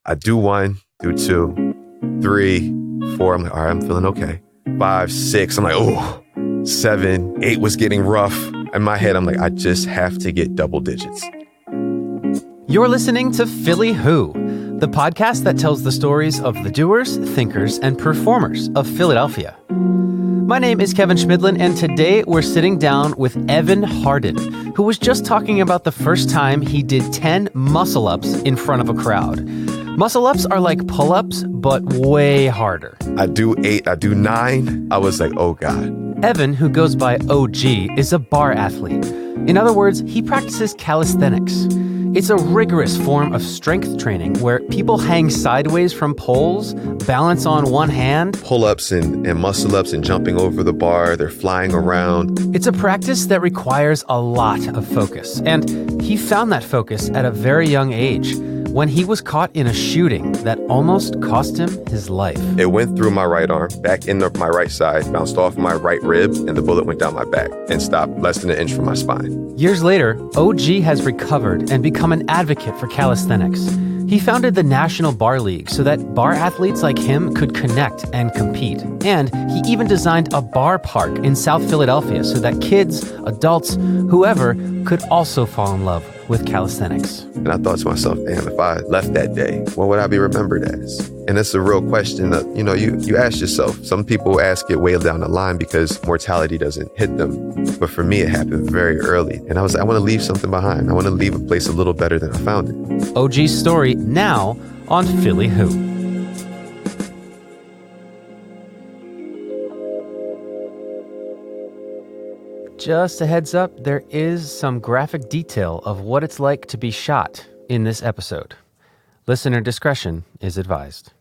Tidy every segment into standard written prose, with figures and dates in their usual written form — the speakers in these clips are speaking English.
I do 1, do 2, 3, 4. I'm like, all right, I'm feeling okay. 5, 6. I'm like, oh, 7, 8 was getting rough. In my head, I'm like, I just have to get double digits. You're listening to Philly Who, the podcast that tells the stories of the doers, thinkers, and performers of Philadelphia. My name is Kevin Schmidlin, and today we're sitting down with Evan Harden, who was just talking about the first time he did 10 muscle-ups in front of a crowd. Muscle-ups are like pull-ups, but way harder. I do 8, I do 9. I was like, oh God. Evan, who goes by OG, is a bar athlete. In other words, he practices calisthenics. It's a rigorous form of strength training where people hang sideways from poles, balance on one hand. Pull-ups and muscle-ups and jumping over the bar. They're flying around. It's a practice that requires a lot of focus. And he found that focus at a very young age when he was caught in a shooting that almost cost him his life. It went through my right arm, back into my right side, bounced off my right rib, and the bullet went down my back and stopped less than an inch from my spine. Years later, OG has recovered and become an advocate for calisthenics. He founded the National Bar League so that bar athletes like him could connect and compete. And he even designed a bar park in South Philadelphia so that kids, adults, whoever could also fall in love with calisthenics. And I thought to myself, damn, if I left that day, what would I be remembered as? And it's a real question that, you ask yourself. Some people ask it way down the line because mortality doesn't hit them. But for me, it happened very early. And I was like, I want to leave something behind. I want to leave a place a little better than I found it. OG's story now on Philly Who. Just a heads up, there is some graphic detail of what it's like to be shot in this episode. Listener discretion is advised.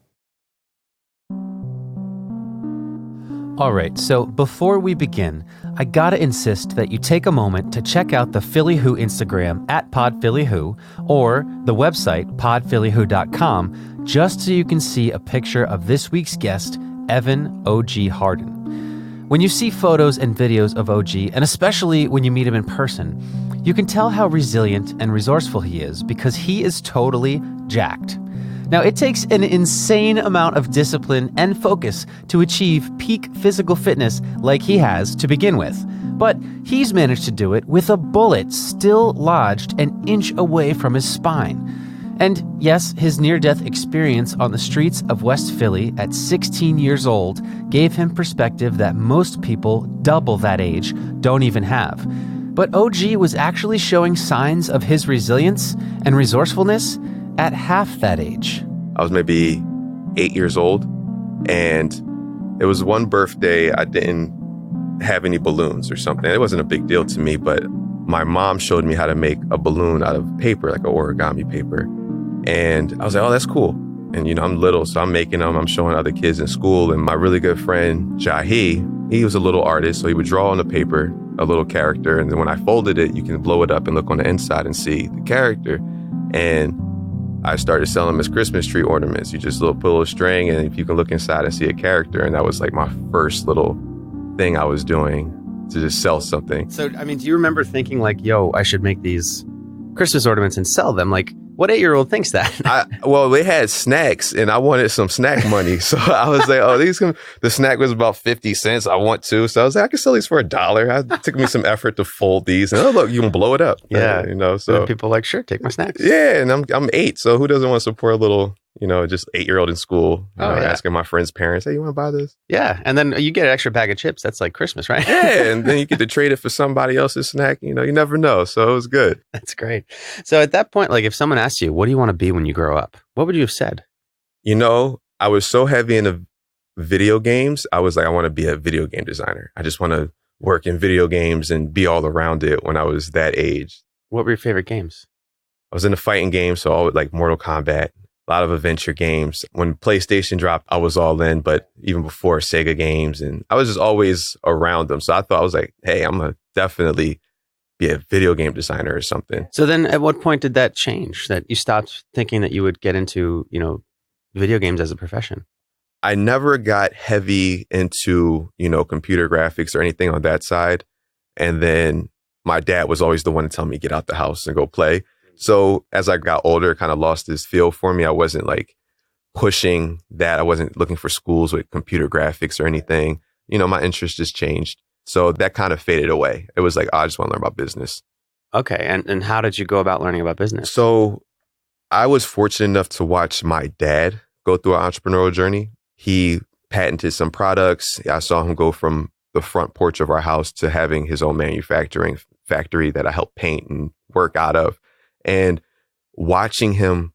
All right, so before we begin, I gotta insist that you take a moment to check out the Philly Who Instagram at PodPhillyWho or the website podphillywho.com just so you can see a picture of this week's guest, Evan OG Harden. When you see photos and videos of OG, and especially when you meet him in person, you can tell how resilient and resourceful he is because he is totally jacked. Now, it takes an insane amount of discipline and focus to achieve peak physical fitness like he has to begin with. But he's managed to do it with a bullet still lodged an inch away from his spine. And yes, his near-death experience on the streets of West Philly at 16 years old gave him perspective that most people double that age don't even have. But OG was actually showing signs of his resilience and resourcefulness at half that age. I was maybe 8 years old, and it was one birthday I didn't have any balloons or something. It wasn't a big deal to me, but my mom showed me how to make a balloon out of paper, like an origami paper. And I was like, oh, that's cool. And, I'm little, so I'm making them. I'm showing other kids in school. And my really good friend, Jahi, he was a little artist. So he would draw on the paper a little character. And then when I folded it, you can blow it up and look on the inside and see the character. And I started selling them as Christmas tree ornaments. You just pull a little string and if you can look inside and see a character. And that was like my first little thing I was doing to just sell something. So, do you remember thinking like, yo, I should make these Christmas ornaments and sell them? Like, what 8-year-old thinks that? They had snacks and I wanted some snack money. So I was like, the snack was about 50 cents. I want two. So I was like, I can sell these for $1. It took me some effort to fold these. And look, you can blow it up. Yeah. So and people are like, sure, take my snacks. Yeah. And I'm 8. So who doesn't want to support a little, just 8-year-old in school, asking my friends' parents, hey, you want to buy this? Yeah. And then you get an extra bag of chips. That's like Christmas, right? Yeah. And then you get to trade it for somebody else's snack. You never know. So it was good. That's great. So at that point, like if someone asked you, what do you want to be when you grow up? What would you have said? I was so heavy into video games. I was like, I want to be a video game designer. I just want to work in video games and be all around it when I was that age. What were your favorite games? I was into fighting games. So all like Mortal Kombat. A lot of adventure games. When PlayStation dropped, I was all in, but even before Sega games, and I was just always around them. So I thought, I was like, hey, I'm going to definitely be a video game designer or something. So then at what point did that change, that you stopped thinking that you would get into, video games as a profession? I never got heavy into, computer graphics or anything on that side. And then my dad was always the one to tell me, get out the house and go play. So as I got older, it kind of lost this feel for me. I wasn't like pushing that. I wasn't looking for schools with computer graphics or anything. My interest just changed. So that kind of faded away. It was like, I just want to learn about business. Okay. And how did you go about learning about business? So I was fortunate enough to watch my dad go through an entrepreneurial journey. He patented some products. I saw him go from the front porch of our house to having his own manufacturing factory that I helped paint and work out of. And watching him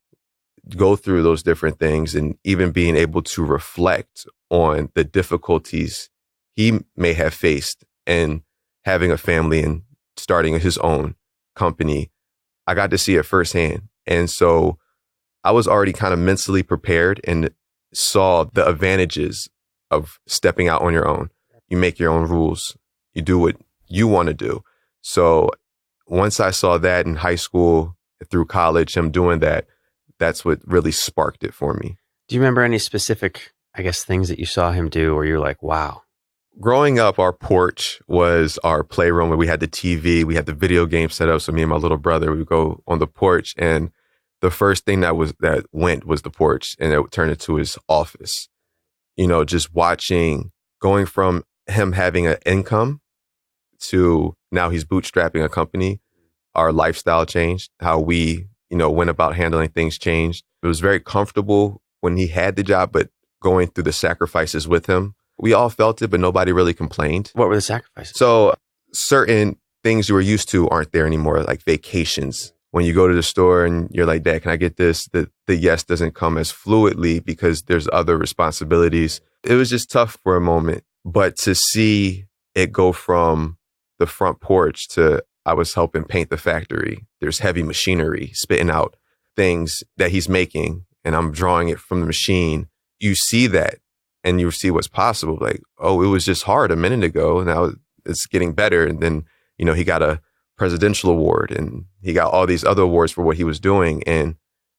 go through those different things and even being able to reflect on the difficulties he may have faced and having a family and starting his own company, I got to see it firsthand. And so I was already kind of mentally prepared and saw the advantages of stepping out on your own. You make your own rules. You do what you want to do. So once I saw that in high school, through college, him doing that, that's what really sparked it for me. Do you remember any specific, things that you saw him do where you're like, wow? Growing up, our porch was our playroom where we had the TV, we had the video game set up. So me and my little brother, we would go on the porch, and the first thing that went was the porch, and it turned into his office. Just watching, going from him having an income to now he's bootstrapping a company. Our lifestyle changed. How we, went about handling things changed. It was very comfortable when he had the job, but going through the sacrifices with him, we all felt it, but nobody really complained. What were the sacrifices? So certain things you were used to aren't there anymore, like vacations. When you go to the store and you're like, Dad, can I get this? The yes doesn't come as fluidly because there's other responsibilities. It was just tough for a moment, but to see it go from the front porch to I was helping paint the factory. There's heavy machinery spitting out things that he's making, and I'm drawing it from the machine. You see that and you see what's possible. Like, oh, it was just hard a minute ago. Now it's getting better. And then, he got a presidential award and he got all these other awards for what he was doing. And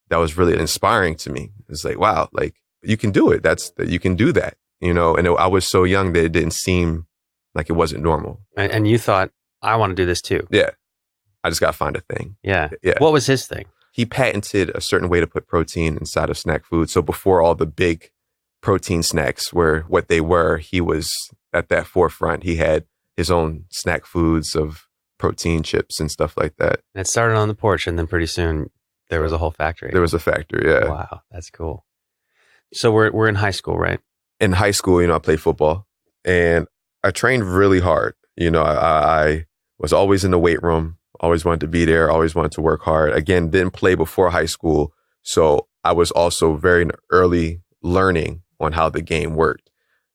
that was really inspiring to me. It's like, wow, like you can do it. You can do that, and I was so young that it didn't seem like it wasn't normal. And you thought, I want to do this too. Yeah. I just got to find a thing. Yeah. What was his thing? He patented a certain way to put protein inside of snack food. So before all the big protein snacks were what they were, he was at that forefront. He had his own snack foods of protein chips and stuff like that. And it started on the porch, and then pretty soon there was a whole factory. There was a factory, yeah. Wow, that's cool. So we're in high school, right? In high school, I played football, and I trained really hard. I was always in the weight room, always wanted to be there, always wanted to work hard. Again, didn't play before high school, so I was also very early learning on how the game worked.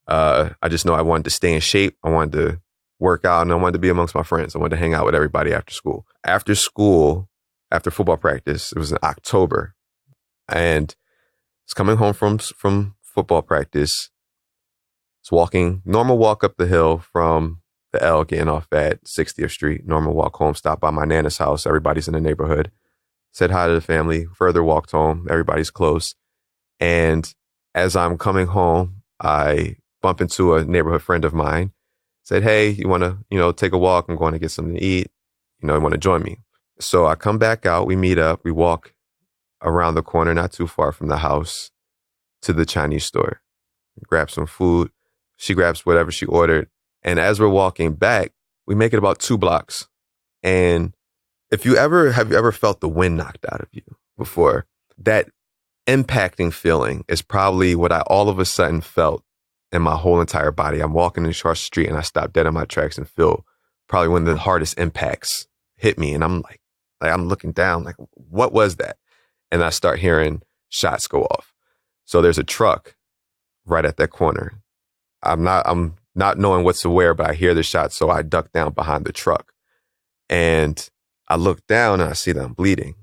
I just know I wanted to stay in shape. I wanted to work out, and I wanted to be amongst my friends. I wanted to hang out with everybody after school. After football practice, it was in October, and I was coming home from football practice. I was walking, normal walk up the hill from the L, getting off at 60th Street, normal walk home, stopped by my Nana's house. Everybody's in the neighborhood. Said hi to the family, further walked home. Everybody's close. And as I'm coming home, I bump into a neighborhood friend of mine. Said, hey, you want to, take a walk? I'm going to get something to eat. You want to join me? So I come back out. We meet up. We walk around the corner, not too far from the house, to the Chinese store. Grab some food. She grabs whatever she ordered. And as we're walking back, we make it about 2 blocks. And have you ever felt the wind knocked out of you before? That impacting feeling is probably what I all of a sudden felt in my whole entire body. I'm walking across the street and I stop dead in my tracks and feel probably one of the hardest impacts hit me. And I'm like I'm looking down, like, what was that? And I start hearing shots go off. So there's a truck right at that corner. I'm not knowing what to wear, but I hear the shot. So I duck down behind the truck and I look down and I see that I'm bleeding.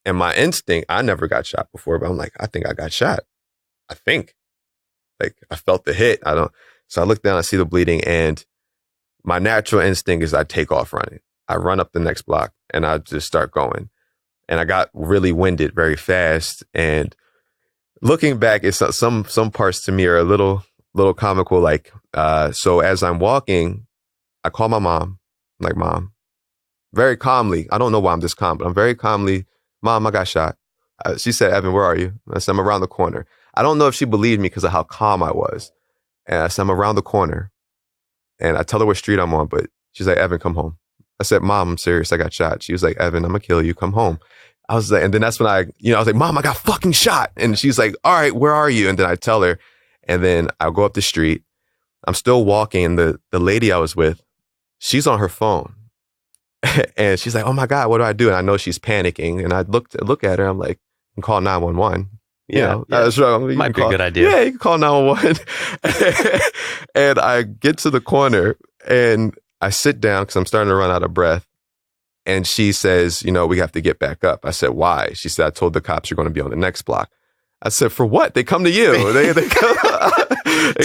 And my instinct, I never got shot before, but I'm like, I think I got shot. I think. Like, I felt the hit. So I look down, I see the bleeding, and my natural instinct is I take off running. I run up the next block and I just start going. And I got really winded very fast. And looking back, it's some parts to me are a little comical. Like, so as I'm walking, I call my mom. I'm like, Mom, very calmly. I don't know why I'm this calm, but I'm very calmly Mom, I got shot. She said, Evan, where are you? I said, I'm around the corner. I don't know if she believed me because of how calm I was. And I said, I'm around the corner. And I tell her what street I'm on, but she's like, Evan, come home. I said, Mom, I'm serious. I got shot. She was like, Evan, I'm gonna kill you. Come home. I was like, and then that's when I was like, Mom, I got fucking shot. And she's like, all right, where are you? And then I tell her, and then I'll go up the street. I'm still walking. And the lady I was with, she's on her phone. And she's like, oh my God, what do I do? And I know she's panicking. And I look at her. I'm like, you can call 911. Might be a good idea. Yeah, you can call 911. And I get to the corner and I sit down because I'm starting to run out of breath. And she says, we have to get back up. I said, why? She said, I told the cops you're going to be on the next block. I said, for what? They come to you. They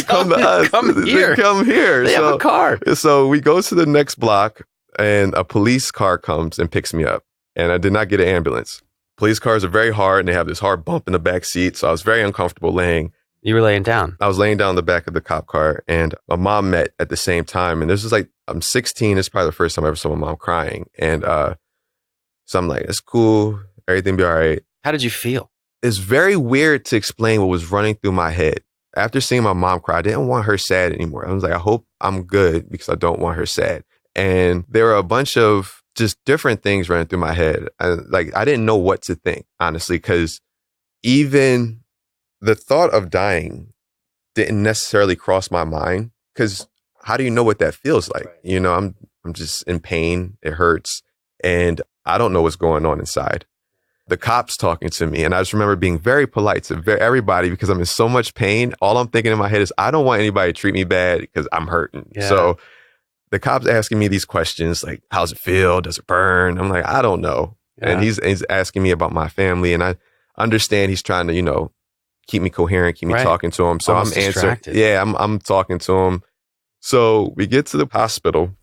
come to us. They come here. They have a car. So we go to the next block and a police car comes and picks me up. And I did not get an ambulance. Police cars are very hard and they have this hard bump in the back seat. So I was very uncomfortable laying. You were laying down. I was laying down in the back of the cop car and my mom met at the same time. And this is like, I'm 16. It's probably the first time I ever saw my mom crying. And so I'm like, it's cool. Everything be all right. How did you feel? It's very weird to explain what was running through my head. After seeing my mom cry, I didn't want her sad anymore. I was like, I hope I'm good because I don't want her sad. And there were a bunch of just different things running through my head. I didn't know what to think, honestly, because even the thought of dying didn't necessarily cross my mind because how do you know what that feels like? I'm just in pain. It hurts. And I don't know what's going on inside. The cops talking to me. And I just remember being very polite to everybody because I'm in so much pain. All I'm thinking in my head is, I don't want anybody to treat me bad because I'm hurting. Yeah. So the cops asking me these questions like, how's it feel? Does it burn? I'm like, I don't know. Yeah. And he's asking me about my family. And I understand he's trying to, keep me coherent, keep me talking to him. So almost I'm answering. Yeah, I'm talking to him. So we get to the hospital.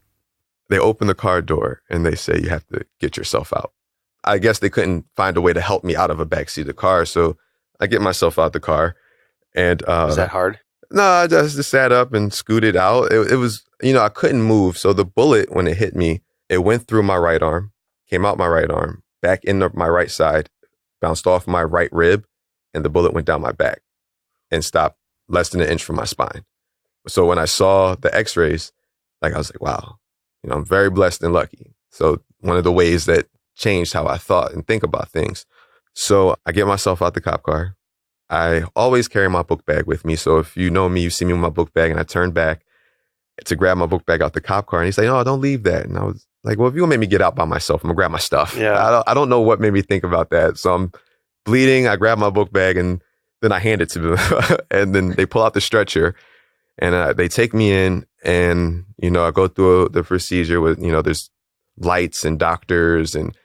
They open the car door and they say, you have to get yourself out. I guess they couldn't find a way to help me out of a backseat of the car. So I get myself out the car. And was that hard? No, I just sat up and scooted out. It was, I couldn't move. So the bullet, when it hit me, it went through my right arm, came out my right arm, back into my right side, bounced off my right rib, and the bullet went down my back and stopped less than an inch from my spine. So when I saw the x-rays, I was like, wow, I'm very blessed and lucky. So one of the ways that changed how I thought and think about things. So I get myself out the cop car. I always carry my book bag with me. So if you know me, you see me with my book bag, and I turn back to grab my book bag out the cop car. And he's like, no, don't leave that. And I was like, well, if you're gonna make me get out by myself, I'm gonna grab my stuff. Yeah. I don't know what made me think about that. So I'm bleeding. I grab my book bag and then I hand it to them. And then they pull out the stretcher and they take me in and, I go through the procedure with, there's lights and doctors. And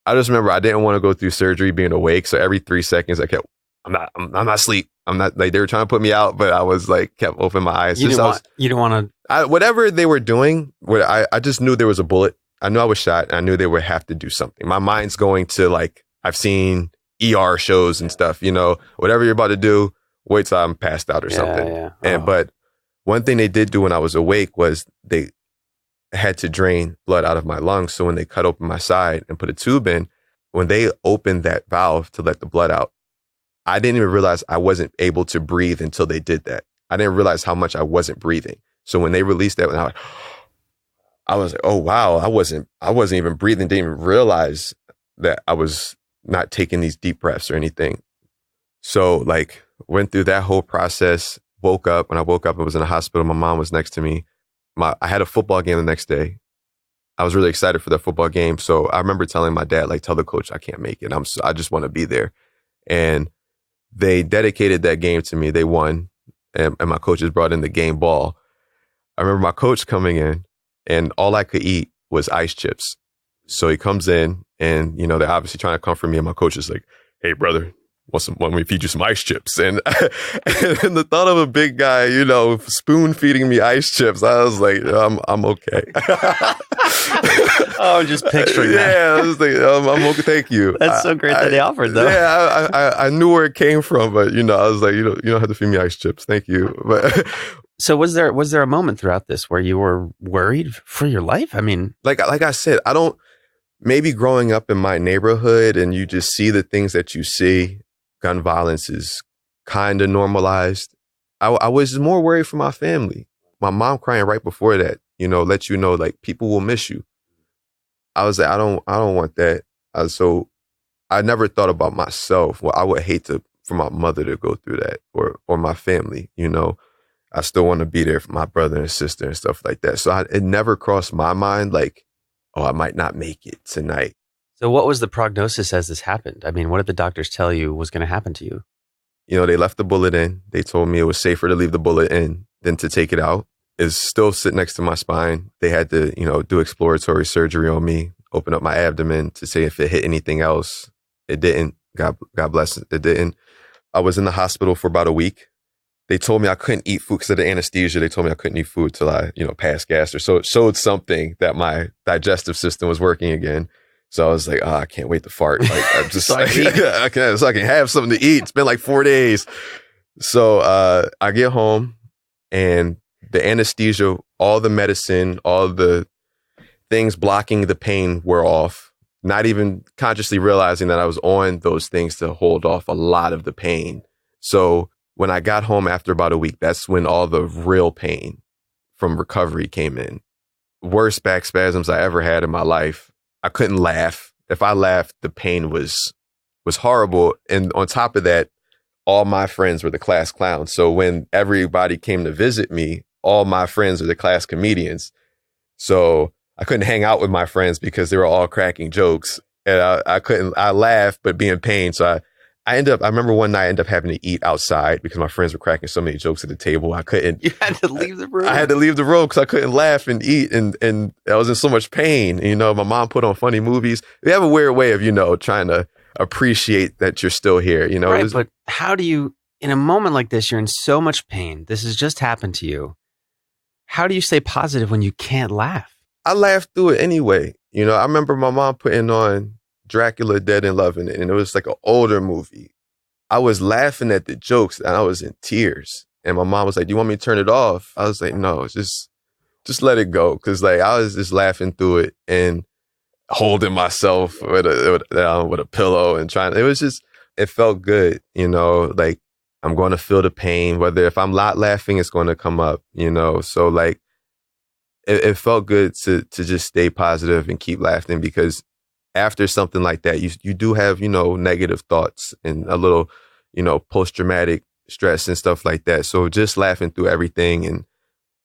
I just remember I didn't want to go through surgery being awake. So every 3 seconds I kept, I'm not asleep. I'm not, like, they were trying to put me out, but I was like, kept opening my eyes. You didn't want to. Whatever they were doing, I just knew there was a bullet. I knew I was shot and I knew they would have to do something. My mind's going to I've seen ER shows and stuff, whatever you're about to do, wait till I'm passed out or something. Yeah. Oh. But one thing they did do when I was awake was they had to drain blood out of my lungs. So when they cut open my side and put a tube in, when they opened that valve to let the blood out, I didn't even realize I wasn't able to breathe until they did that. I didn't realize how much I wasn't breathing. So when they released that, I was like, oh wow, I wasn't even breathing, didn't even realize that I was not taking these deep breaths or anything. So went through that whole process, woke up. When I woke up, I was in the hospital. My mom was next to me. I had a football game the next day. I was really excited for that football game. So I remember telling my dad, tell the coach I can't make it. I just want to be there. And they dedicated that game to me. They won. And my coaches brought in the game ball. I remember my coach coming in and all I could eat was ice chips. So he comes in and, they're obviously trying to comfort me. And my coach is like, hey, brother, want me to feed you some ice chips? And the thought of a big guy, spoon feeding me ice chips, I was like, I'm okay. Oh, just picturing that. Yeah, I was like, I'm okay. Thank you. That's so great that they offered, though. Yeah, I knew where it came from, but I was like, you don't have to feed me ice chips. Thank you. But so was there a moment throughout this where you were worried for your life? I mean, like I said, maybe growing up in my neighborhood and you just see the things that you see, gun violence is kind of normalized. I was more worried for my family. My mom crying right before that, let you know, like, people will miss you. I was like, I don't want that. So I never thought about myself. Well, I would hate for my mother to go through that, or my family, I still want to be there for my brother and sister and stuff like that. So it never crossed my mind like, oh, I might not make it tonight. So what was the prognosis as this happened? I mean, what did the doctors tell you was going to happen to you? They left the bullet in. They told me it was safer to leave the bullet in than to take it out. It's still sitting next to my spine. They had to, do exploratory surgery on me, open up my abdomen to see if it hit anything else. It didn't. God bless it. It didn't. I was in the hospital for about a week. They told me I couldn't eat food because of the anesthesia. They told me I couldn't eat food till I, passed gas, or so it showed something that my digestive system was working again. So I was like, I can't wait to fart. Like, I'm just so I can have something to eat. It's been like 4 days. So I get home and the anesthesia, all the medicine, all the things blocking the pain were off. Not even consciously realizing that I was on those things to hold off a lot of the pain. So when I got home after about a week, that's when all the real pain from recovery came in. Worst back spasms I ever had in my life. I couldn't laugh. If I laughed, the pain was horrible. And on top of that, all my friends were the class clowns. So when everybody came to visit me, all my friends are the class comedians. So I couldn't hang out with my friends because they were all cracking jokes. And I laughed, but be in pain. So I remember one night I ended up having to eat outside because my friends were cracking so many jokes at the table. I couldn't. You had to leave the room. I had to leave the room because I couldn't laugh and eat. And I was in so much pain. My mom put on funny movies. They have a weird way of, trying to appreciate that you're still here, Right, but how do you, in a moment like this, you're in so much pain. This has just happened to you. How do you stay positive when you can't laugh? I laughed through it anyway. I remember my mom putting on Dracula Dead and Loving It, and it was like an older movie. I was laughing at the jokes and I was in tears. And my mom was like, "Do you want me to turn it off?" I was like, "No, just let it go." Cause like I was just laughing through it and holding myself with a pillow and it felt good. Like I'm going to feel the pain, whether if I'm not laughing, it's going to come up, So like it felt good to just stay positive and keep laughing, because after something like that, you do have, negative thoughts and a little, post-traumatic stress and stuff like that. So just laughing through everything and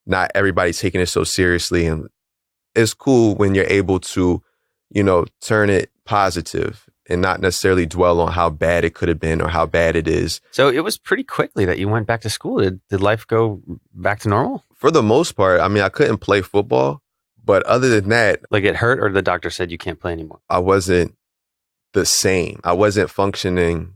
not everybody taking it so seriously. And it's cool when you're able to, turn it positive and not necessarily dwell on how bad it could have been or how bad it is. So it was pretty quickly that you went back to school. Did life go back to normal? For the most part. I mean, I couldn't play football. But other than that, like it hurt, or the doctor said you can't play anymore? I wasn't the same. I wasn't functioning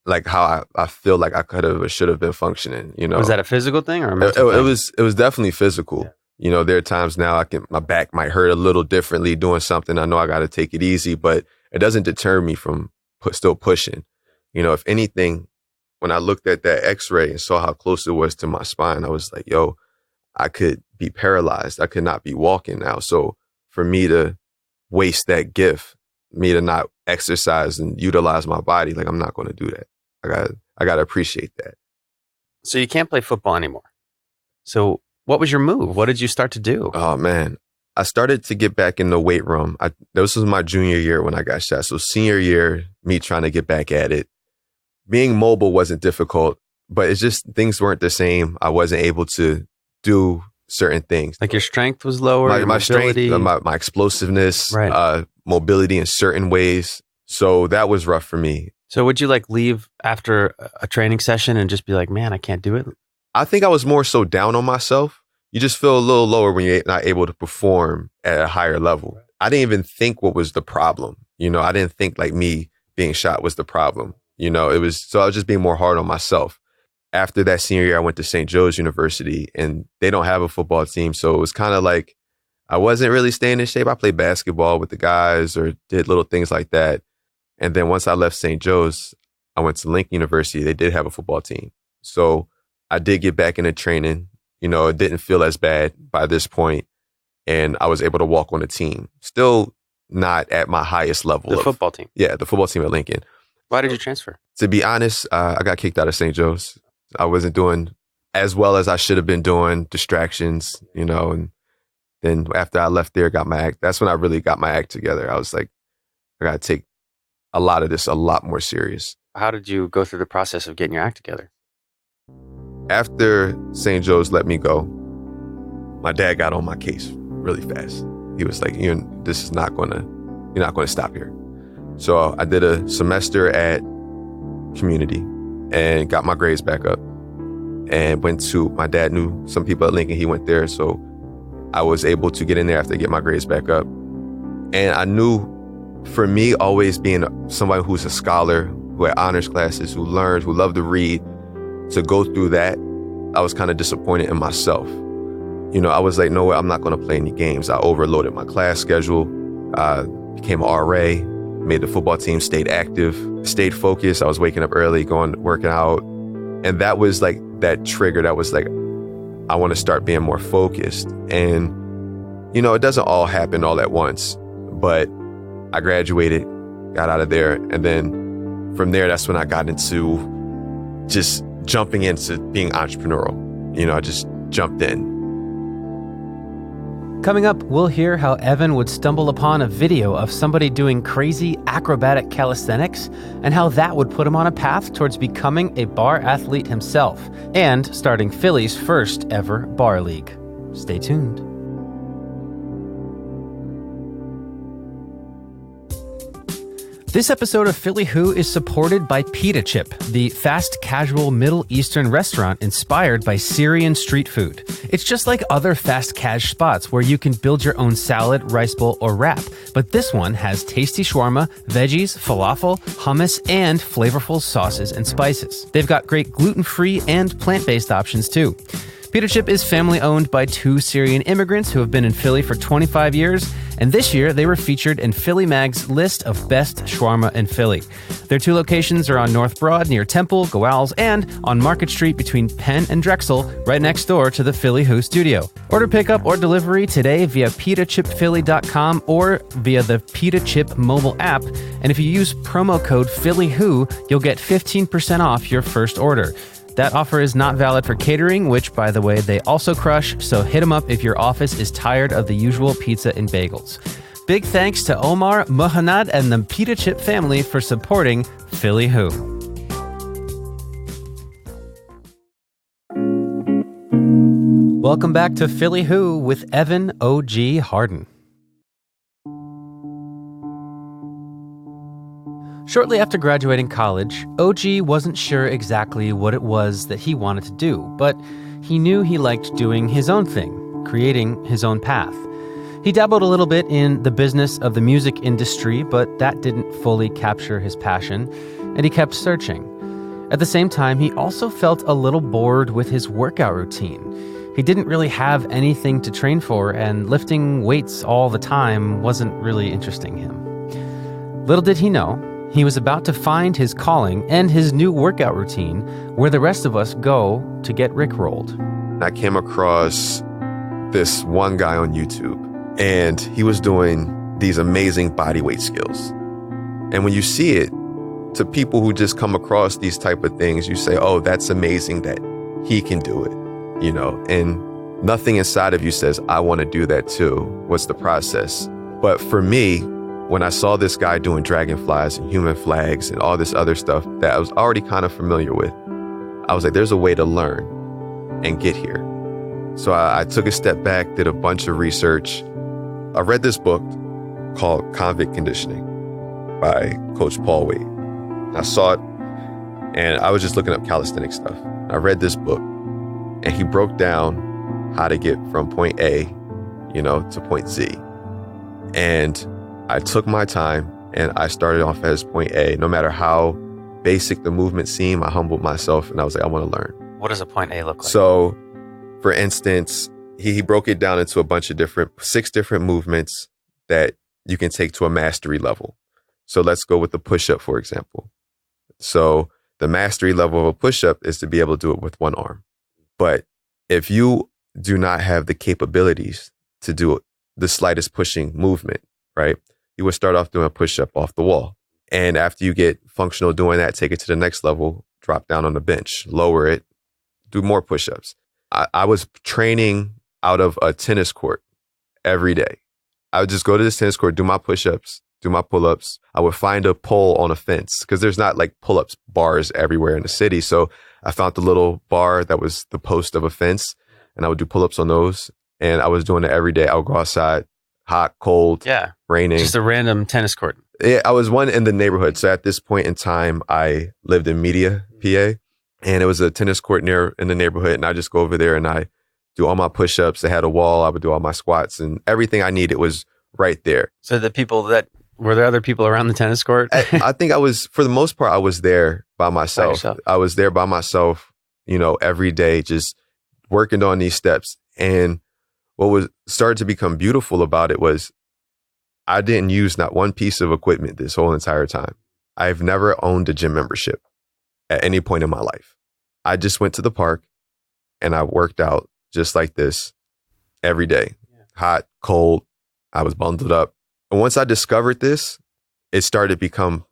like how I feel like I could have or should have been functioning. Was that a physical thing or a mental thing? It was definitely physical. Yeah. There are times now my back might hurt a little differently doing something. I know I got to take it easy, but it doesn't deter me from still pushing. If anything, when I looked at that X-ray and saw how close it was to my spine, I was like, yo, I could be paralyzed. I could not be walking now. So for me to waste that gift, me to not exercise and utilize my body, like I'm not going to do that. I got to appreciate that. So you can't play football anymore. So what was your move? What did you start to do? Oh man, I started to get back in the weight room. This was my junior year when I got shot. So senior year, me trying to get back at it. Being mobile wasn't difficult, but it's just things weren't the same. I wasn't able to do certain things. Like your strength was lower? My strength, my explosiveness, right. Mobility in certain ways. So that was rough for me. So would you leave after a training session and just be like, man, I can't do it? I think I was more so down on myself. You just feel a little lower when you're not able to perform at a higher level. I didn't even think what was the problem. I didn't think like me being shot was the problem. I was just being more hard on myself. After that senior year, I went to St. Joe's University, and they don't have a football team. So it was kind of like I wasn't really staying in shape. I played basketball with the guys or did little things like that. And then once I left St. Joe's, I went to Lincoln University. They did have a football team. So I did get back into training. It didn't feel as bad by this point, and I was able to walk on the team. Still not at my highest level. The football team. Yeah, the football team at Lincoln. Why did you transfer? To be honest, I got kicked out of St. Joe's. I wasn't doing as well as I should have been doing, distractions, and then after I left there, that's when I really got my act together. I was like, I got to take a lot of this a lot more serious. How did you go through the process of getting your act together? After St. Joe's let me go, my dad got on my case really fast. He was like, you're not going to stop here. So I did a semester at community and got my grades back up and my dad knew some people at Lincoln. He went there. So I was able to get in there after I get my grades back up. And I knew for me, always being somebody who's a scholar, who had honors classes, who learned, who loved to read, to go through that, I was kind of disappointed in myself. I was like, no way, I'm not going to play any games. I overloaded my class schedule, became an RA, made the football team, stayed active, stayed focused. I was waking up early, working out. And that was like that trigger that was like, I want to start being more focused. And, it doesn't all happen all at once, but I graduated, got out of there. And then from there, that's when I got into just jumping into being entrepreneurial. I just jumped in. Coming up, we'll hear how Evan would stumble upon a video of somebody doing crazy acrobatic calisthenics and how that would put him on a path towards becoming a bar athlete himself and starting Philly's first ever bar league. Stay tuned. This episode of Philly Who is supported by Pita Chip, the fast casual Middle Eastern restaurant inspired by Syrian street food. It's just like other fast cash spots where you can build your own salad, rice bowl, or wrap, but this one has tasty shawarma, veggies, falafel, hummus, and flavorful sauces and spices. They've got great gluten-free and plant-based options too. Pita Chip is family-owned by 2 Syrian immigrants who have been in Philly for 25 years, and this year they were featured in Philly Mag's list of best shawarma in Philly. Their 2 locations are on North Broad near Temple, Goals, and on Market Street between Penn and Drexel, right next door to the Philly Who studio. Order pickup or delivery today via pitachipphilly.com or via the Pita Chip mobile app, and if you use promo code PhillyWho, you'll get 15% off your first order. That offer is not valid for catering, which, by the way, they also crush, so hit them up if your office is tired of the usual pizza and bagels. Big thanks to Omar, Mohanad, and the Pita Chip family for supporting Philly Who. Welcome back to Philly Who with Evan O.G. Harden. Shortly after graduating college, OG wasn't sure exactly what it was that he wanted to do, but he knew he liked doing his own thing, creating his own path. He dabbled a little bit in the business of the music industry, but that didn't fully capture his passion, and he kept searching. At the same time, he also felt a little bored with his workout routine. He didn't really have anything to train for, and lifting weights all the time wasn't really interesting him. Little did he know, he was about to find his calling and his new workout routine where the rest of us go to get rickrolled. I came across this one guy on YouTube, and he was doing these amazing bodyweight skills. And when you see it, to people who just come across these type of things, you say, oh, that's amazing that he can do it, and nothing inside of you says, I want to do that too. What's the process? But for me, when I saw this guy doing dragonflies and human flags and all this other stuff that I was already kind of familiar with, I was like, there's a way to learn and get here. So I took a step back, did a bunch of research. I read this book called Convict Conditioning by Coach Paul Wade. I saw it, and I was just looking up calisthenics stuff. I read this book, and he broke down how to get from point A, to point Z. And I took my time and I started off as point A. No matter how basic the movement seemed, I humbled myself and I was like, I want to learn. What does a point A look like? So, for instance, he broke it down into a bunch of 6 different movements that you can take to a mastery level. So let's go with the push-up, for example. So the mastery level of a push-up is to be able to do it with one arm. But if you do not have the capabilities to do the slightest pushing movement, right? you would start off doing a push-up off the wall. And after you get functional doing that, take it to the next level, drop down on the bench, lower it, do more push-ups. I was training out of a tennis court every day. I would just go to this tennis court, do my push-ups, do my pull-ups. I would find a pole on a fence because there's not like pull-ups bars everywhere in the city. So I found the little bar that was the post of a fence, and I would do pull-ups on those. And I was doing it every day. I would go outside, hot, cold, raining. Just a random tennis court. Yeah, I was one in the neighborhood. So at this point in time, I lived in Media, PA. And it was a tennis court near in the neighborhood. And I just go over there and I do all my push-ups. They had a wall. I would do all my squats, and everything I needed was right there. So were there other people around the tennis court? I think for the most part, I was there by myself. I was there by myself, every day, just working on these steps. And what started to become beautiful about it was I didn't use not one piece of equipment this whole entire time. I've never owned a gym membership at any point in my life. I just went to the park and I worked out just like this every day. Hot, cold. I was bundled up. And once I discovered this, it started to become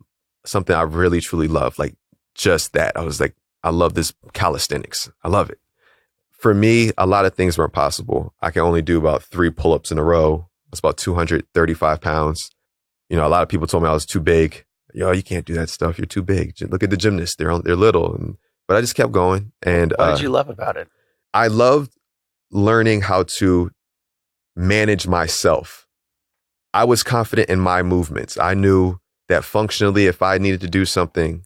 something I really, truly love. Like just that. I was like, I love this calisthenics. I love it. For me, a lot of things weren't possible. I can only do about 3 pull-ups in a row. That's about 235 pounds. A lot of people told me I was too big. You can't do that stuff. You're too big. Look at the gymnasts. They're little. But I just kept going. And what did you love about it? I loved learning how to manage myself. I was confident in my movements. I knew that functionally, if I needed to do something,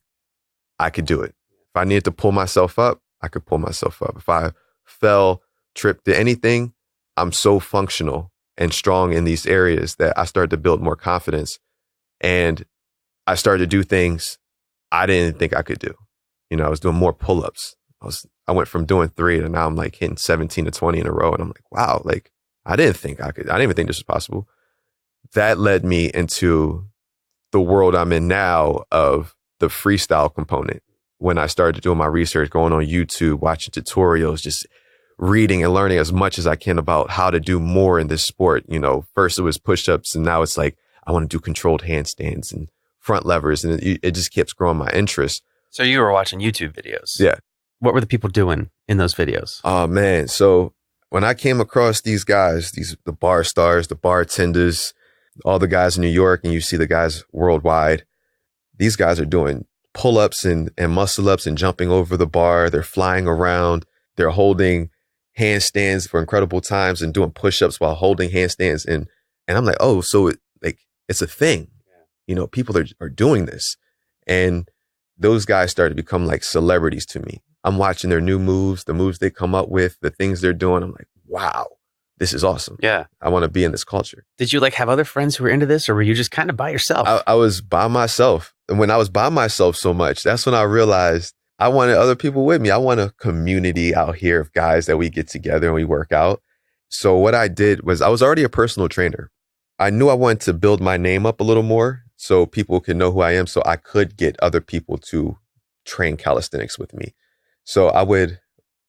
I could do it. If I needed to pull myself up, I could pull myself up. If I fell, tripped, did anything, I'm so functional and strong in these areas that I started to build more confidence. And I started to do things I didn't think I could do. I was doing more pull-ups. I went from doing 3 to now I'm like hitting 17 to 20 in a row. And I'm like, wow, like I didn't even think this was possible. That led me into the world I'm in now of the freestyle component. When I started doing my research, going on YouTube, watching tutorials, just reading and learning as much as I can about how to do more in this sport. First it was push-ups, and now it's like, I want to do controlled handstands and front levers. And it just keeps growing my interest. So you were watching YouTube videos. Yeah. What were the people doing in those videos? Oh man. So when I came across these guys, the bar stars, the bartenders, all the guys in New York, and you see the guys worldwide, these guys are doing pull-ups and muscle-ups and jumping over the bar. They're flying around. They're holding handstands for incredible times and doing push-ups while holding handstands. And I'm like, oh, so it's a thing. People are doing this. And those guys started to become like celebrities to me. I'm watching their new moves, the moves they come up with, the things they're doing. I'm like, wow, this is awesome. Yeah. I want to be in this culture. Did you have other friends who were into this, or were you just kind of by yourself? I was by myself. And when I was by myself so much, that's when I realized I wanted other people with me. I want a community out here of guys that we get together and we work out. So what I did was I was already a personal trainer. I knew I wanted to build my name up a little more so people can know who I am, so I could get other people to train calisthenics with me. So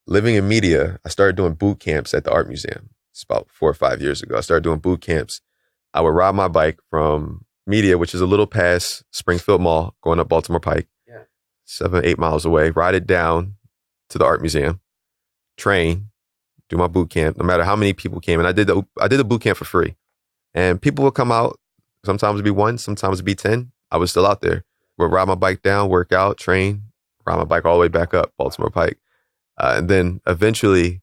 living in Media, I started doing boot camps at the art museum. It's about 4 or 5 years ago. I started doing boot camps. I would ride my bike from Media, which is a little past Springfield Mall, going up Baltimore Pike, 7-8 miles away, ride it down to the art museum, train, do my boot camp, no matter how many people came. And I did the boot camp for free. And people would come out. Sometimes it'd be 1, sometimes it'd be 10. I was still out there. Would ride my bike down, work out, train, ride my bike all the way back up Baltimore Pike. And then eventually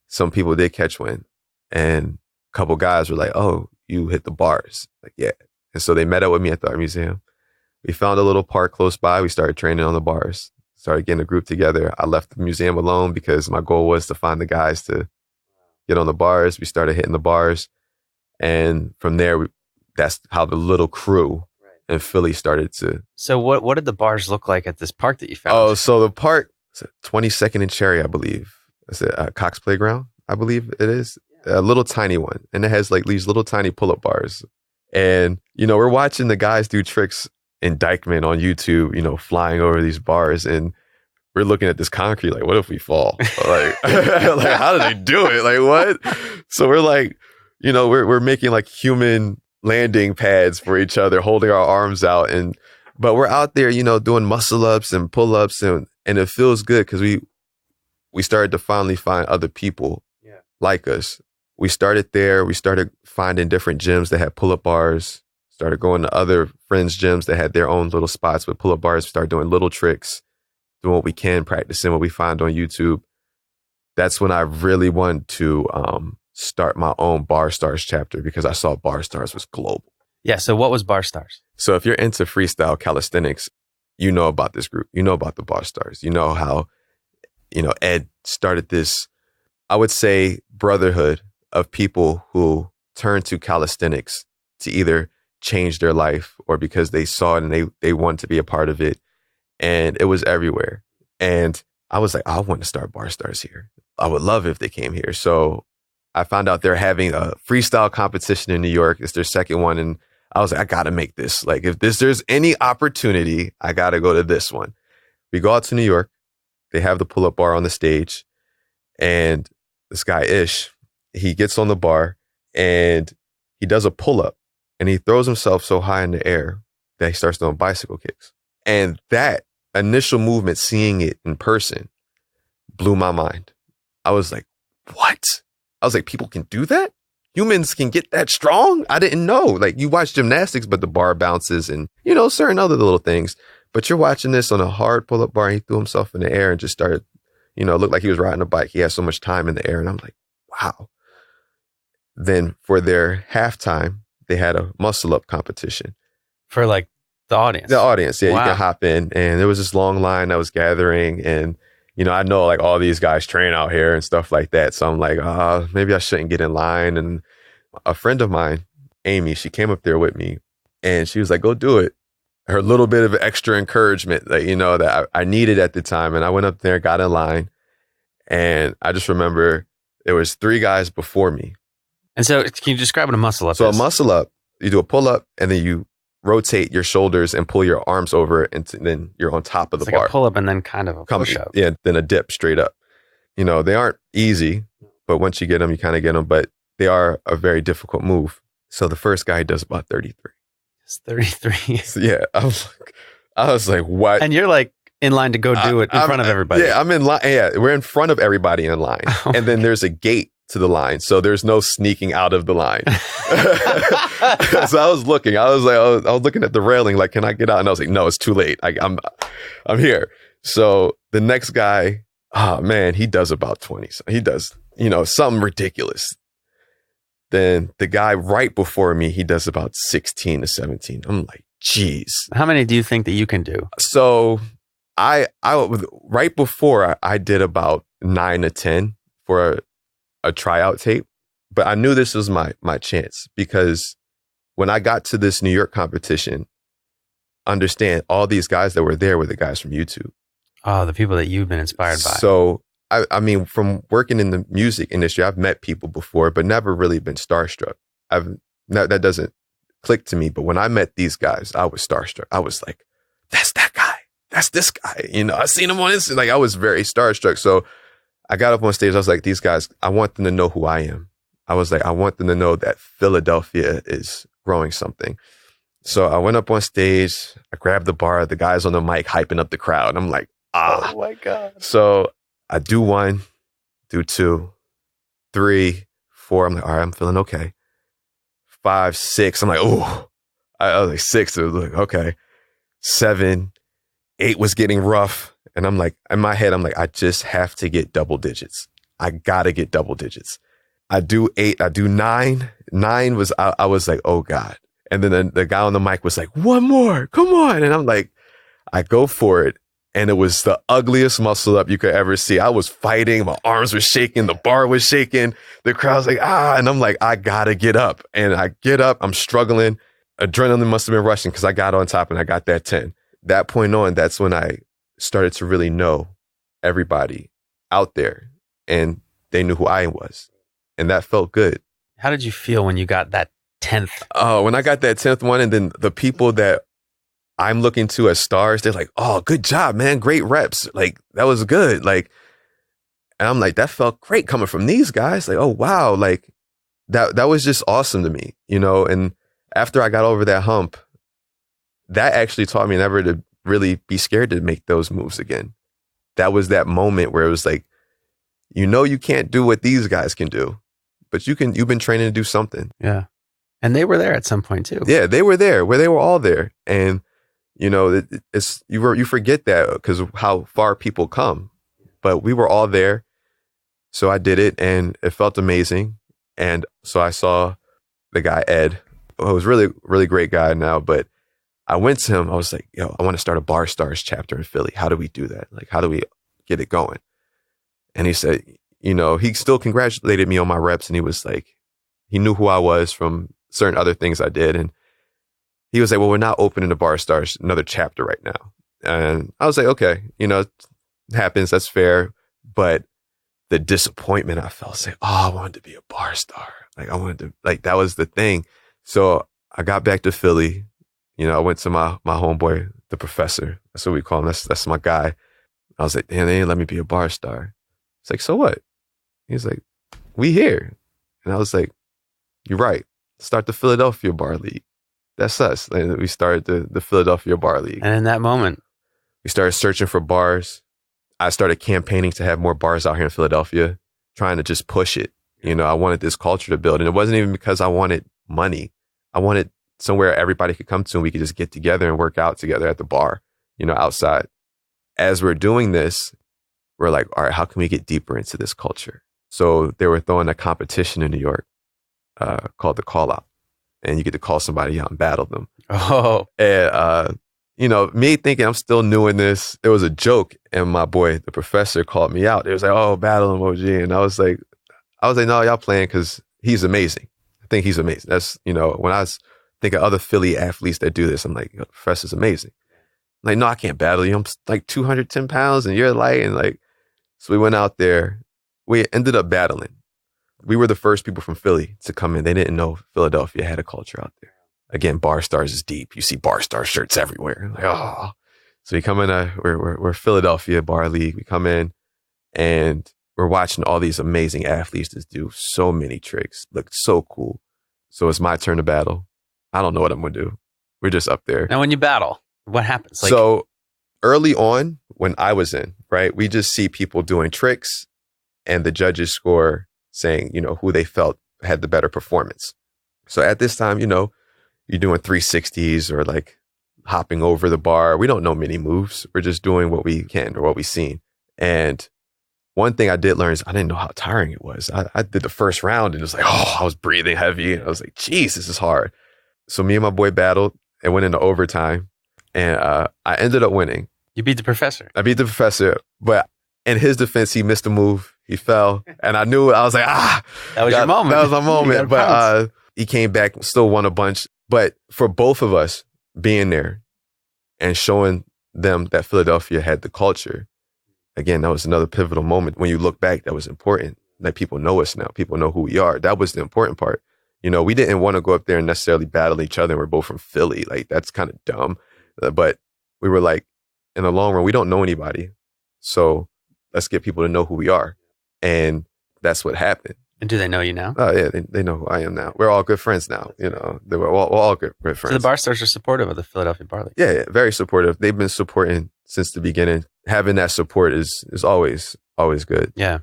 some people did catch wind, and a couple guys were like, oh, you hit the bars. Like, yeah. And so they met up with me at the art museum. We found a little park close by. We started training on the bars, started getting a group together. I left the museum alone because my goal was to find the guys to get on the bars. We started hitting the bars. And from there, that's how the little crew in Philly started to. So what did the bars look like at this park that you found? Oh, so the park, 22nd and Cherry, I believe. Is it Cox Playground? I believe it is. A little tiny one. And it has these little tiny pull-up bars. And, we're watching the guys do tricks in Dykeman on YouTube, flying over these bars. And we're looking at this concrete like, what if we fall? Like how do they do it? Like, what? So we're like, we're making human landing pads for each other, holding our arms out. But we're out there, doing muscle ups and pull ups, and it feels good because we started to finally find other people like us. We started there. We started finding different gyms that had pull up bars, started going to other friends' gyms that had their own little spots with pull up bars, started doing little tricks, doing what we can, practicing what we find on YouTube. That's when I really wanted to start my own Bar Stars chapter because I saw Bar Stars was global. Yeah. So what was Bar Stars? So if you're into freestyle calisthenics, you know about this group. You know about the Bar Stars. You know how, Ed started this, I would say, brotherhood of people who turned to calisthenics to either change their life or because they saw it and they wanted to be a part of it. And it was everywhere. And I was like, I want to start Bar Stars here. I would love if they came here. So I found out they're having a freestyle competition in New York. It's their second one. And I was like, I got to make this. Like, if there's any opportunity, I got to go to this one. We go out to New York. They have the pull-up bar on the stage. And this guy, Ish, he gets on the bar and he does a pull-up. And he throws himself so high in the air that he starts doing bicycle kicks. And that initial movement, seeing it in person, blew my mind. I was like, what? I was like, people can do that? Humans can get that strong? I didn't know. Like, you watch gymnastics, but the bar bounces and, certain other little things. But you're watching this on a hard pull-up bar. And he threw himself in the air and just started, looked like he was riding a bike. He had so much time in the air. And I'm like, wow. Then for their halftime, they had a muscle-up competition. For like the audience? The audience, yeah. Wow. You can hop in. And there was this long line that was gathering. And I know like all these guys train out here and stuff like that. So I'm like, maybe I shouldn't get in line. And a friend of mine, Amy, she came up there with me and she was like, go do it. Her little bit of extra encouragement that, that I needed at the time. And I went up there, got in line. And I just remember there was 3 guys before me. And so can you describe what a muscle up is? So a muscle up, you do a pull up and then you rotate your shoulders and pull your arms over and then you're on top of the bar. Like a pull up and then kind of a push up. Yeah, then a dip straight up. They aren't easy, but once you get them, you kind of get them, but they are a very difficult move. So the first guy does about 33. It's 33. So yeah, I was like, what? And you're like in line to go do it in front of everybody. Yeah, I'm in line. Yeah, we're in front of everybody in line. Oh, and then there's a gate to the line. So there's no sneaking out of the line. So I was looking, I was looking at the railing, like, can I get out? And I was like, no, it's too late. I'm here. So the next guy, man, he does about 20. So he does, something ridiculous. Then the guy right before me, he does about 16 to 17. I'm like, geez. How many do you think that you can do? So I right before I did about 9 to 10 for a tryout tape, but I knew this was my chance because when I got to this New York competition, understand all these guys that were there were the guys from YouTube. Oh, the people that you've been inspired by. So, I mean, from working in the music industry, I've met people before, but never really been starstruck. That doesn't click to me. But when I met these guys, I was starstruck. I was like, that's that guy. That's this guy. I seen him on Instagram. Like, I was very starstruck. So I got up on stage. I was like, these guys, I want them to know who I am. I was like, I want them to know that Philadelphia is growing something. So I went up on stage. I grabbed the bar. The guys on the mic hyping up the crowd. I'm like, oh my God. So I do 1, do 2, 3, 4. I'm like, all right, I'm feeling okay. 5, 6. I'm like, oh, I was like 6. It was like, okay. 7, 8 was getting rough. And I'm like, in my head, I'm like, I just have to get double digits. I got to get double digits. I do 8, I do 9. 9 was, I was like, oh God. And then the guy on the mic was like, 1 more, come on. And I'm like, I go for it. And it was the ugliest muscle up you could ever see. I was fighting. My arms were shaking. The bar was shaking. The crowd's like, And I'm like, I gotta get up. And I get up. I'm struggling. Adrenaline must have been rushing because I got on top and I got that 10. That point on, that's when I started to really know everybody out there. And they knew who I was. And that felt good. How did you feel when you got that 10th? Oh, when I got that 10th one, and then the people that I'm looking to as stars, they're like, oh, good job, man. Great reps. Like, that was good. Like, and I'm like, that felt great coming from these guys. Like, oh, wow. Like, that was just awesome to me, and after I got over that hump, that actually taught me never to really be scared to make those moves again. That was that moment where it was like, you can't do what these guys can do, but you've been training to do something. Yeah. And they were there at some point too. Yeah, they were there, where they were all there. And, you forget that because of how far people come, but we were all there. So I did it and it felt amazing. And so I saw the guy, Ed, who was really, really great guy now, but I went to him. I was like, yo, I want to start a Bar Stars chapter in Philly. How do we do that? Like, how do we get it going? And he said, he still congratulated me on my reps. And he was like, he knew who I was from certain other things I did. And he was like, well, we're not opening the Bar Stars, another chapter right now. And I was like, okay, it happens. That's fair. But the disappointment I felt, saying, oh, I wanted to be a bar star. Like I wanted to, like, that was the thing. So I got back to Philly. I went to my homeboy, the professor. That's what we call him. That's my guy. I was like, damn, they didn't let me be a bar star. It's like, so what? He's like, we here. And I was like, you're right. Start the Philadelphia Bar League. That's us. And we started the Philadelphia Bar League. And in that moment, we started searching for bars. I started campaigning to have more bars out here in Philadelphia, trying to just push it. I wanted this culture to build. And it wasn't even because I wanted money. I wanted somewhere everybody could come to and we could just get together and work out together at the bar, outside. As we're doing this, we're like, all right, how can we get deeper into this culture? So they were throwing a competition in New York called the Call Out. And you get to call somebody out and battle them. Oh. And, me thinking I'm still new in this, it was a joke. And my boy, the professor, called me out. It was like, oh, battle him, OG. And I was like, no, y'all playing because he's amazing. I think he's amazing. That's, when I think of other Philly athletes that do this, I'm like, the professor's amazing. I'm like, no, I can't battle you. I'm like 210 pounds and you're light. And like, so we went out there. We ended up battling. We were the first people from Philly to come in. They didn't know Philadelphia had a culture out there. Again, Bar Stars is deep. You see Bar Star shirts everywhere. Like, oh. So we come in, we're Philadelphia Bar League. We come in and we're watching all these amazing athletes just do so many tricks. Look so cool. So it's my turn to battle. I don't know what I'm going to do. We're just up there. Now, when you battle, what happens? So early on, when I was in, right, we just see people doing tricks and the judges score saying, who they felt had the better performance. So at this time, you're doing 360s or like hopping over the bar. We don't know many moves. We're just doing what we can or what we've seen. And one thing I did learn is I didn't know how tiring it was. I did the first round and it was like, oh, I was breathing heavy. I was like, geez, this is hard. So me and my boy battled and went into overtime and I ended up winning. You beat the professor. I beat the professor, but in his defense, he missed a move. He fell and I knew, I was like, that was your moment. That was my moment. But he came back, still won a bunch. But for both of us being there and showing them that Philadelphia had the culture, again, that was another pivotal moment. When you look back, that was important. That people know us now. People know who we are. That was the important part. We didn't want to go up there and necessarily battle each other. And we're both from Philly. Like, that's kind of dumb. But we were like, in the long run, we don't know anybody. So let's get people to know who we are. And that's what happened. And do they know you now? Oh, yeah, they know who I am now. We're all good friends now. We're all good friends. So the Bar Stars are supportive of the Philadelphia Bar League. Yeah, very supportive. They've been supporting since the beginning. Having that support is always good. Yeah.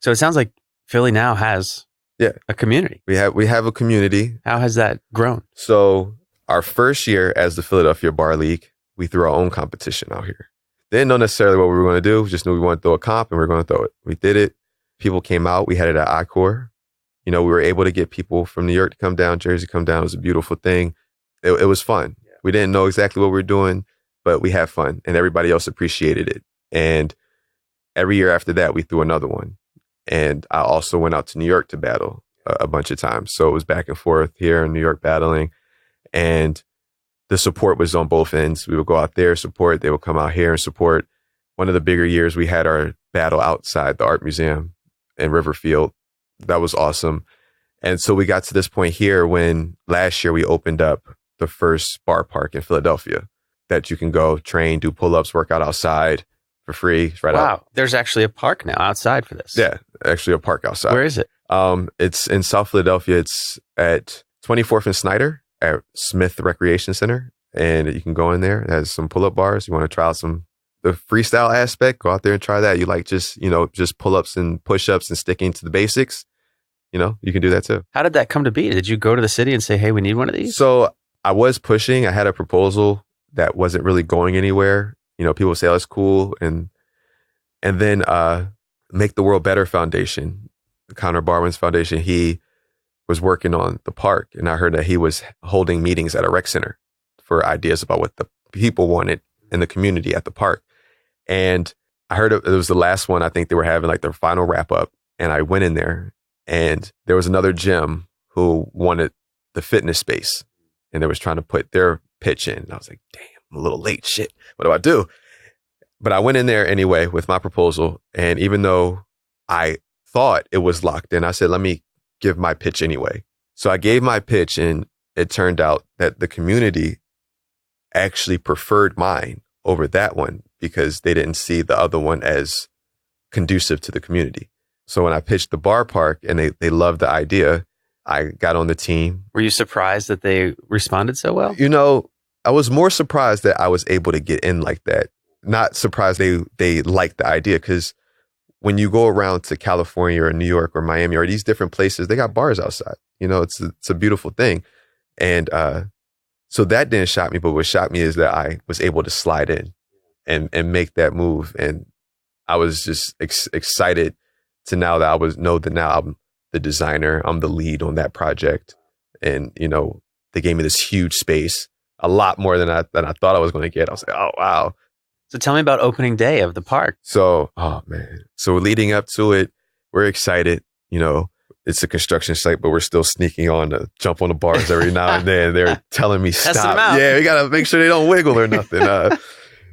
So it sounds like Philly now has a community. We have a community. How has that grown? So our first year as the Philadelphia Bar League, we threw our own competition out here. They didn't know necessarily what we were going to do. We just knew we wanted to throw a comp and we were going to throw it. We did it. People came out. We had it at Icor. We were able to get people from New York to come down, Jersey come down. It was a beautiful thing. It was fun. Yeah. We didn't know exactly what we were doing, but we had fun and everybody else appreciated it. And every year after that, we threw another one. And I also went out to New York to battle a bunch of times. So it was back and forth here in New York battling. And the support was on both ends. We would go out there, support. They would come out here and support. One of the bigger years, we had our battle outside the Art Museum in Riverfield. That was awesome. And so we got to this point here when last year we opened up the first bar park in Philadelphia that you can go train, do pull-ups, work out outside for free. Right out. Wow. There's actually a park now outside for this. Yeah, actually a park outside. Where is it? It's in South Philadelphia. It's at 24th and Snyder. at Smith Recreation Center, and you can go in there. It has some pull-up bars. You want to try out the freestyle aspect, go out there and try that. You like just pull-ups and push-ups and sticking to the basics, you can do that too. How did that come to be? Did you go to the city and say, hey, we need one of these? So I was pushing. I had a proposal that wasn't really going anywhere. People say, oh, it's cool. And then Make the World Better Foundation, Connor Barwin's foundation, he was working on the park. And I heard that he was holding meetings at a rec center for ideas about what the people wanted in the community at the park. And I heard it was the last one. I think they were having like their final wrap up. And I went in there, and there was another gym who wanted the fitness space, and they was trying to put their pitch in. And I was like, damn, I'm a little late. Shit, what do I do? But I went in there anyway with my proposal. And even though I thought it was locked in, I said, let me give my pitch anyway. So I gave my pitch, and it turned out that the community actually preferred mine over that one because they didn't see the other one as conducive to the community. So when I pitched the bar park and they loved the idea, I got on the team. Were you surprised that they responded so well? I was more surprised that I was able to get in like that. Not surprised they liked the idea, because when you go around to California or New York or Miami or these different places, they got bars outside. It's a beautiful thing. And so that didn't shock me, but what shocked me is that I was able to slide in and make that move. And I was just excited to know that now I'm the designer, I'm the lead on that project. And, they gave me this huge space, a lot more than I thought I was going to get. I was like, oh, wow. So tell me about opening day of the park. So, oh man. So leading up to it, we're excited. It's a construction site, but we're still sneaking on to jump on the bars every now and then. They're telling me, stop. Yeah, we got to make sure they don't wiggle or nothing.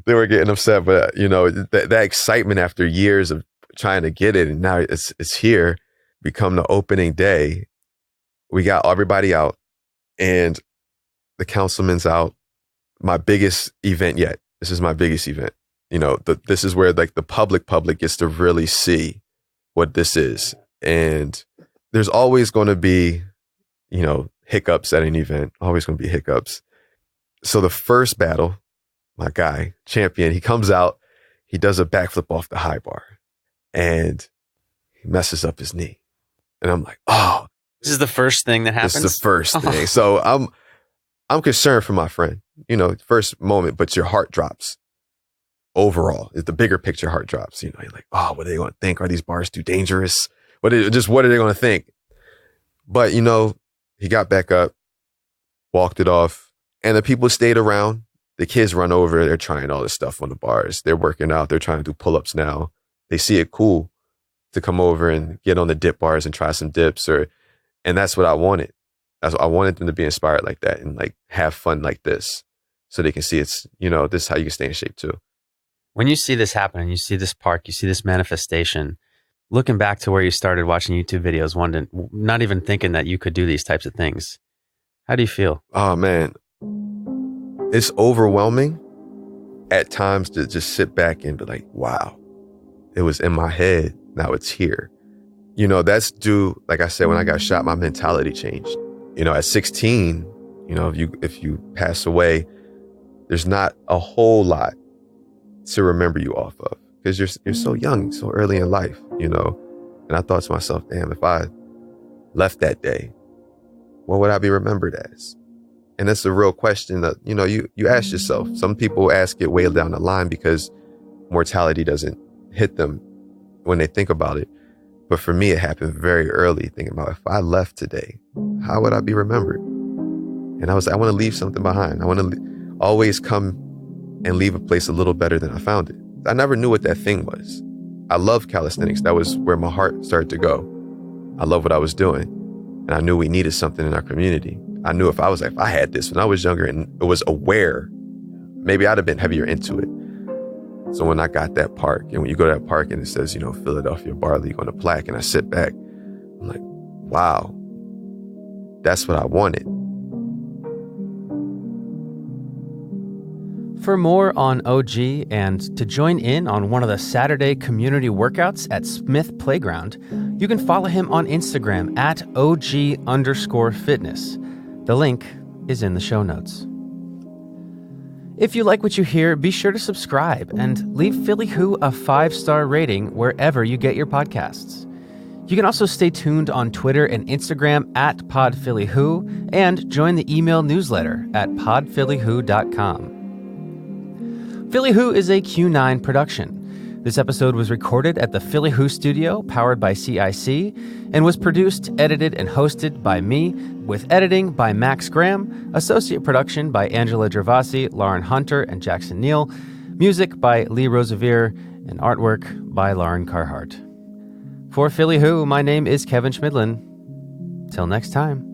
They were getting upset, but that excitement after years of trying to get it, and now it's here, become the opening day. We got everybody out, and the councilman's out. My biggest event yet. This is my biggest event. This is where like the public gets to really see what this is. And there's always going to be, hiccups at an event, always going to be hiccups. So the first battle, my guy, champion, he comes out, he does a backflip off the high bar, and he messes up his knee. And I'm like, oh. This is the first thing that happens? This is the first thing. So I'm concerned for my friend, first moment, but your heart drops. Overall, the bigger picture heart drops. You're like, oh, what are they going to think? Are these bars too dangerous? What are they going to think? But, he got back up, walked it off, and the people stayed around. The kids run over. They're trying all this stuff on the bars. They're working out. They're trying to do pull-ups now. They see it cool to come over and get on the dip bars and try some dips, and that's what I wanted. I wanted them to be inspired like that and like have fun like this, so they can see it's, this is how you can stay in shape too. When you see this happen and you see this park, you see this manifestation, looking back to where you started watching YouTube videos, not even thinking that you could do these types of things, how do you feel? Oh man, it's overwhelming at times to just sit back and be like, wow, it was in my head, now it's here. That's due, like I said, when I got shot, my mentality changed. At 16, if you pass away, there's not a whole lot to remember you off of, because you're so young, so early in life, And I thought to myself, damn, if I left that day, what would I be remembered as? And that's a real question that, you ask yourself. Some people ask it way down the line because mortality doesn't hit them when they think about it. But for me, it happened very early, thinking about if I left today, how would I be remembered? And I was like, I want to leave something behind. I want to always come and leave a place a little better than I found it. I never knew what that thing was. I love calisthenics. That was where my heart started to go. I love what I was doing. And I knew we needed something in our community. I knew if I had this when I was younger and was aware, maybe I'd have been heavier into it. So when I got that park, and when you go to that park and it says, Philadelphia Bar League on the plaque, and I sit back, I'm like, wow, that's what I wanted. For more on OG and to join in on one of the Saturday community workouts at Smith Playground, you can follow him on Instagram at OG_fitness. The link is in the show notes. If you like what you hear, be sure to subscribe and leave Philly Who a 5-star rating wherever you get your podcasts. You can also stay tuned on Twitter and Instagram at PodPhillyWho and join the email newsletter at podphillyWho.com. Philly Who is a Q9 production. This episode was recorded at the Philly Who studio, powered by CIC, and was produced, edited, and hosted by me, with editing by Max Graham, associate production by Angela Gervasi, Lauren Hunter, and Jackson Neal, music by Lee Rosevere, and artwork by Lauren Carhart. For Philly Who, my name is Kevin Schmidlin. Till next time.